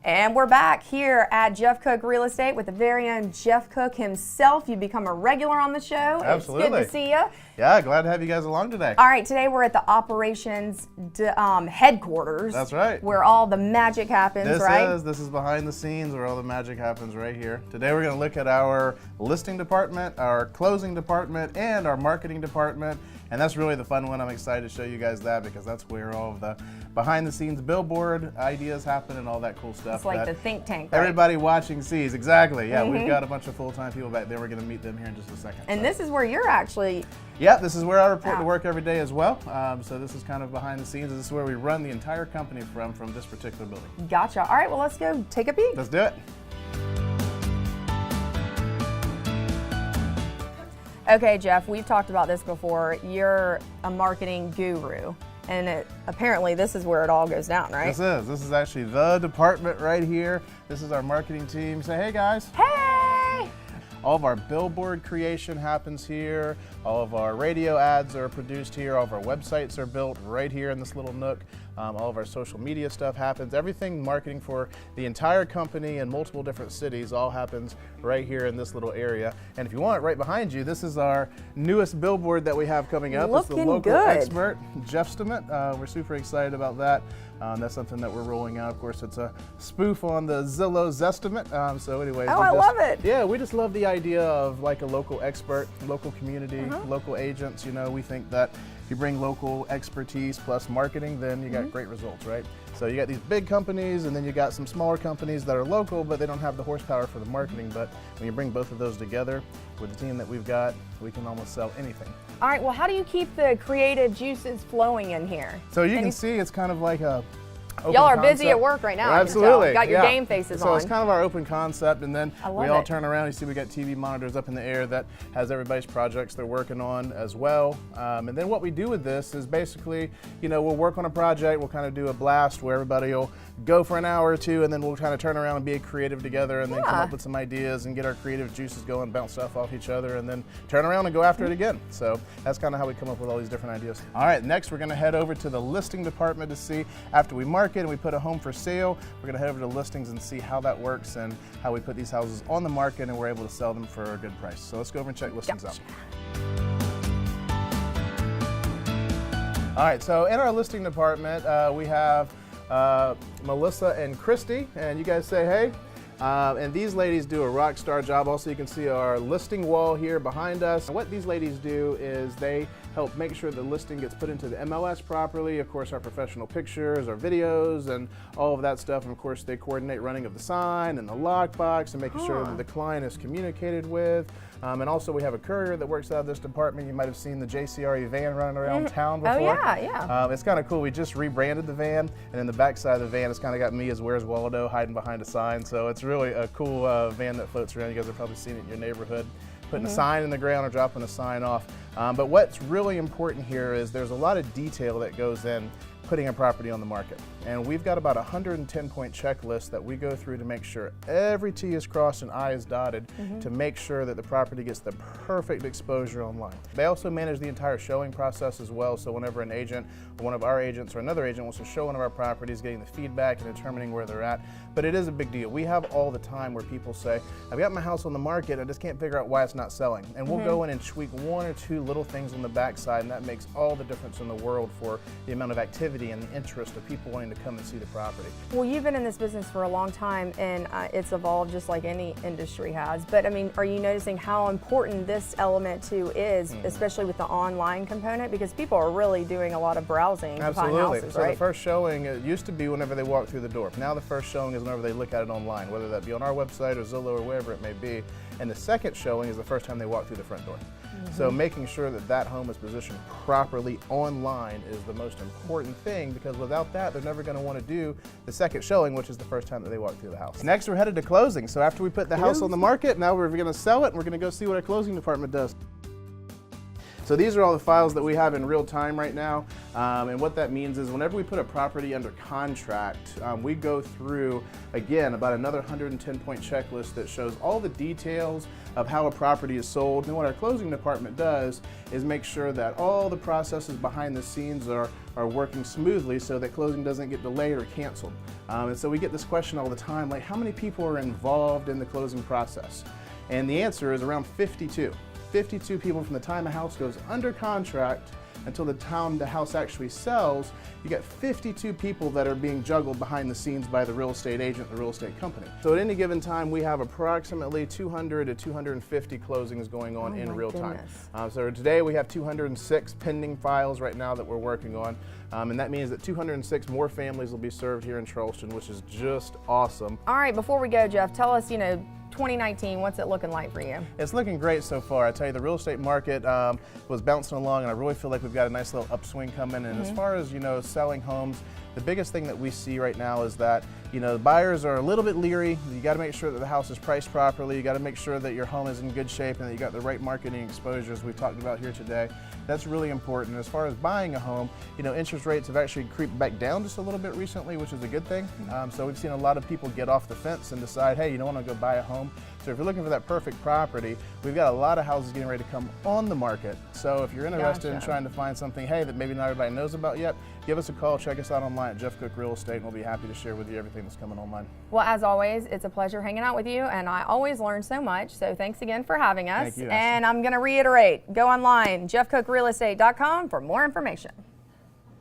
And we're back here at Jeff Cook Real Estate with the very own Jeff Cook himself. You become a regular on the show. Absolutely. It's good to see you. Yeah, glad to have you guys along today. All right, today we're at the operations headquarters. That's right. Where all the magic happens, right? This is behind the scenes where all the magic happens right here. Today we're going to look at our listing department, our closing department, and our marketing department. And that's really the fun one. I'm excited to show you guys that because that's where all of the behind the scenes billboard ideas happen and all that cool stuff. It's like the think tank, right? Everybody watching sees. Exactly. Yeah, we've got a bunch of full-time people back there. We're going to meet them here in just a second. And this is where you're actually... Yeah, this is where I report to work every day as well. So this is kind of behind the scenes. This is where we run the entire company from this particular building. Gotcha. All right, well, let's go take a peek. Let's do it. Okay, Jeff, we've talked about this before. You're a marketing guru, and apparently this is where it all goes down, right? This is actually the department right here. This is our marketing team. Say, hey guys. Hey! All of our billboard creation happens here. All of our radio ads are produced here. All of our websites are built right here in this little nook. All of our social media stuff happens. Everything marketing for the entire company in multiple different cities all happens right here in this little area. And if you want, right behind you, this is our newest billboard that we have coming up. It's the local good. expert, Jeffstimate. We're super excited about that. That's something that we're rolling out. Of course, it's a spoof on the Zillow Zestimate. So anyways, I love it. Yeah, we just love the idea of like a local expert, local community, local agents. You know, we think that if you bring local expertise plus marketing, then you got great results, right? So you got these big companies and then you got some smaller companies that are local, but they don't have the horsepower for the marketing. But when you bring both of those together with the team that we've got, we can almost sell anything. All right, well, how do you keep the creative juices flowing in here? So you can see it's kind of like a y'all are busy at work right now. Absolutely. You got your game faces on. So it's kind of our open concept, and then we all it. turn around. You see we got TV monitors up in the air that has everybody's projects they're working on as well. And then what we do with this is basically, you know, we'll work on a project, we'll kind of do a blast where everybody will go for an hour or two, and then we'll kind of turn around and be creative together and then come up with some ideas and get our creative juices going, bounce stuff off each other, and then turn around and go after it again. So that's kind of how we come up with all these different ideas. All right, next we're going to head over to the listing department to see, after we market and we put a home for sale, we're going to head over to listings and see how that works and how we put these houses on the market and we're able to sell them for a good price. So let's go over and check listings out. All right, so in our listing department, we have Melissa and Christy, and you guys say hey. And these ladies do a rock star job. Also, you can see our listing wall here behind us. And what these ladies do is they help make sure the listing gets put into the MLS properly. Of course, our professional pictures, our videos, and all of that stuff. And of course, they coordinate running of the sign and the lockbox and making sure that the client is communicated with. And also, we have a courier that works out of this department. You might have seen the JCRE van running around town before. Oh, yeah. It's kind of cool. We just rebranded the van, and in the back side of the van, it's kind of got me as Where's Waldo hiding behind a sign. So it's really a cool van that floats around. You guys have probably seen it in your neighborhood, putting a sign in the ground or dropping a sign off. But what's really important here is there's a lot of detail that goes in putting a property on the market. And we've got about a 110-point checklist that we go through to make sure every T is crossed and I is dotted to make sure that the property gets the perfect exposure online. They also manage the entire showing process as well, so whenever an agent or one of our agents or another agent wants to show one of our properties, getting the feedback and determining where they're at. But it is a big deal. We have all the time where people say, I've got my house on the market, I just can't figure out why it's not selling. And we'll go in and tweak one or two little things on the backside, and that makes all the difference in the world for the amount of activity and the interest of people wanting to come and see the property. Well, you've been in this business for a long time, and it's evolved just like any industry has. But I mean, are you noticing how important this element too is, especially with the online component? Because people are really doing a lot of browsing to find houses, so right? The first showing, it used to be whenever they walk through the door. Now the first showing is whenever they look at it online, whether that be on our website or Zillow or wherever it may be. And the second showing is the first time they walk through the front door. So making sure that that home is positioned properly online is the most important thing, because without that, they're never going to want to do the second showing, which is the first time that they walk through the house. Next, we're headed to closing. So after we put the house on the market, now we're going to sell it, and we're going to go see what our closing department does. So these are all the files that we have in real time right now, and what that means is whenever we put a property under contract, we go through, again, about another 110-point checklist that shows all the details of how a property is sold. And what our closing department does is make sure that all the processes behind the scenes are are working smoothly so that closing doesn't get delayed or canceled. And so we get this question all the time, like how many people are involved in the closing process? And the answer is around 52. 52 people from the time a house goes under contract until the time the house actually sells. You got 52 people that are being juggled behind the scenes by the real estate agent, the real estate company. So at any given time, we have approximately 200 to 250 closings going on in real time. So today we have 206 pending files right now that we're working on. And that means that 206 more families will be served here in Charleston, which is just awesome. All right, before we go, Jeff, tell us, 2019, what's it looking like for you? It's looking great so far. I tell you, the real estate market was bouncing along, and I really feel like we've got a nice little upswing coming. And as far as selling homes, the biggest thing that we see right now is that the buyers are a little bit leery. You got to make sure that the house is priced properly. You got to make sure that your home is in good shape and that you got the right marketing exposures we've talked about here today. That's really important. As far as buying a home, interest rates have actually creeped back down just a little bit recently, which is a good thing. So we've seen a lot of people get off the fence and decide, hey, I want to go buy a home. So if you're looking for that perfect property, we've got a lot of houses getting ready to come on the market. So if you're interested in trying to find something, hey, that maybe not everybody knows about yet, give us a call, check us out online at Jeff Cook Real Estate, and we'll be happy to share with you everything that's coming online. Well, as always, it's a pleasure hanging out with you, and I always learn so much. So thanks again for having us. Thank you, and I'm going to reiterate, go online, jeffcookrealestate.com for more information.